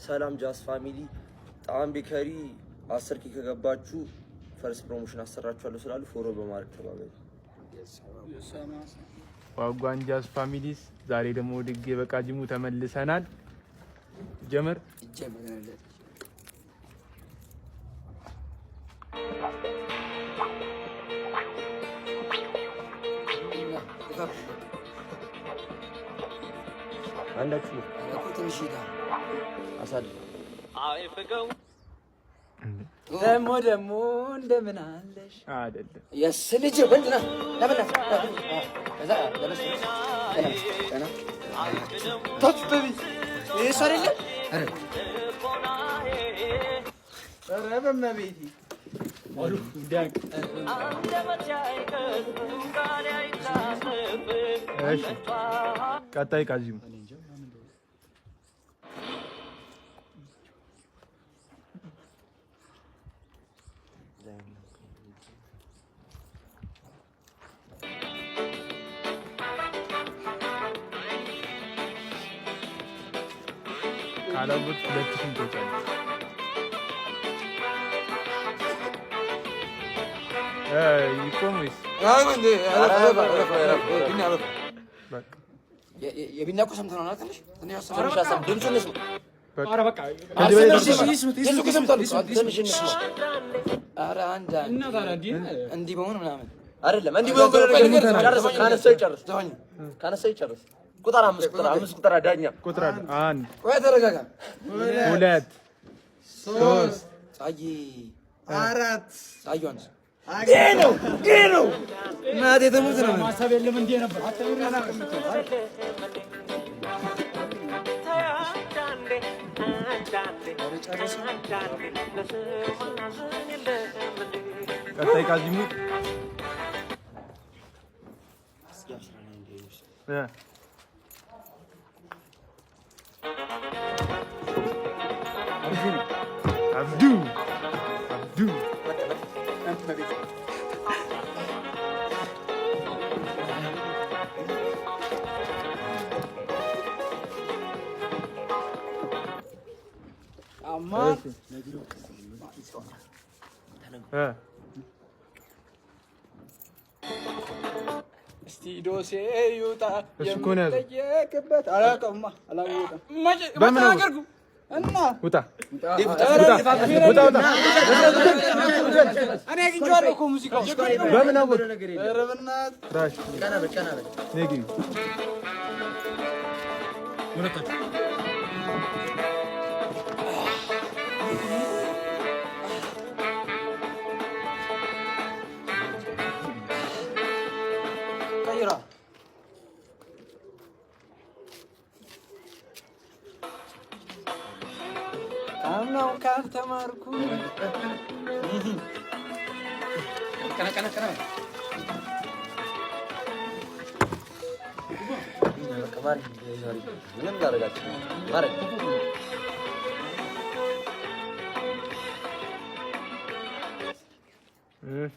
ሰላም ጃስ ፋሚሊ ጣም ቤከሪ 10 ኪ ከገባችሁ ፈርስት ፕሮሞሽን አሰራችኋለሁ ስላሉ ፎሎ በማድረግ ተባበሩ። ዋጓን ጃስ ፋሚሊስ ዛሬ ደግሞ ድግ በቃጂሙ ተመልሰናል። ጀመር አንዳችሁ ትንሽዳ አሳል አይፈቀው ደሞ እንደምን አለሽ አይደለም የስልጅ ወንድና ለምን ከዛ ለበስ እና ተጥቢ ይሰራል አረ በመቤቴ አሉ ዳክ እሺ ቀጣይ ቃጂሙ ካላውት ሁለት ሽንቶች አሉ። ይቆምስ አንዴ የቢናቁ ሰምተናል አይደል? ትንሽ አሰማ ድምፁን እንስማ። ኧረ በቃ ኧረ አንድ እንዲህ በሆነ ምናምን አይደለም እንዲህ በሆነ ጨርስ ካነሳው ይጨርስ ቁጥር 5 ቁጥር ዳኛ ቁጥር 1 ወይ ተረጋጋ 2 3 ጻይ 4 ጻዩን ነው እናቴ ተሙት ነው ማሰብ የለም እንዴ ነበር አትብረና ቀጣይ ቃጂሙ አብዱ አማን እስቲ ዶሴ ይውጣ የምትጠየቅበት አላውቅማ አላውቅም በምን አገርኩ እና ውጣ እኔ አግኝቼዋለሁ እኮ ሙዚቃው በምን አወቅ ኧረ በእናትህ ራሽ ቀና በል ነጊ ቀይራ አምናው ካልተማርኩ ቀና ምንም ላደርጋችሁ ማረግ እሺ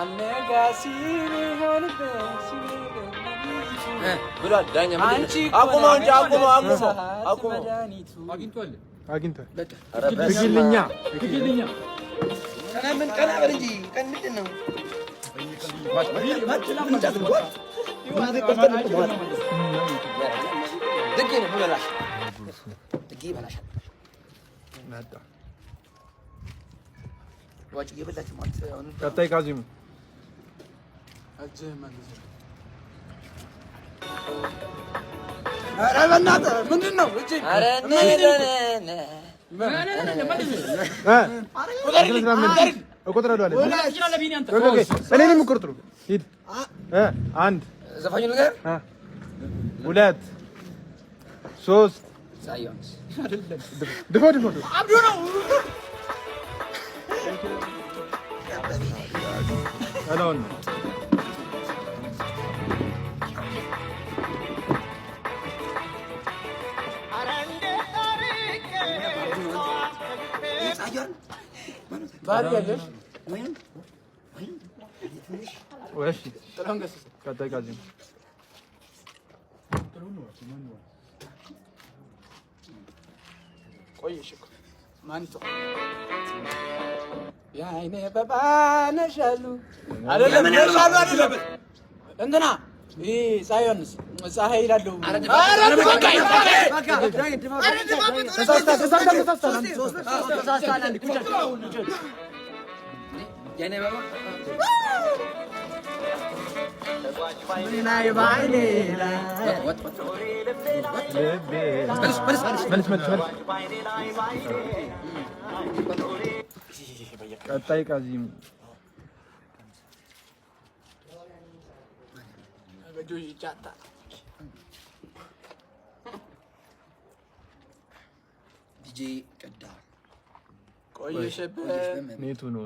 አነጋሲር ሆነበት ብሏል ዳኛ ምንድነው አቁመው እንጂ አቁመው አግኝቷል በቃ ትግልኛ ቀና በል እንጂ ቀን ምንድን ነው ድጌ ነው በላሽ ድጌ በላሽ ናዳ ዋጭ እየበላችሁ ማለት አሁን ቀጣይ ቃጂሙ ኧረ በእናትህ ምንድን ነው እጅ ኧረ እኔንም ቁርጥ ነው ሂድ አንድ ዘፋኙ ነገር 2 3 ሳይሆንስ ድፎ አብዶ ነው አላውን ባል ያለሽ ወሽ ቀጣይ ቃዚም ቆይሽ እኮ ማን ይተው ያይኔ በባነሻሉ አይደለም ነሻሉ አይደለም እንትና ይሄ ሳይሆንስ ፀሐይ ይላሉ ቀጣይ ቃዚም ዲጄ ቀዳ ቆይሽ ኔቱ ነው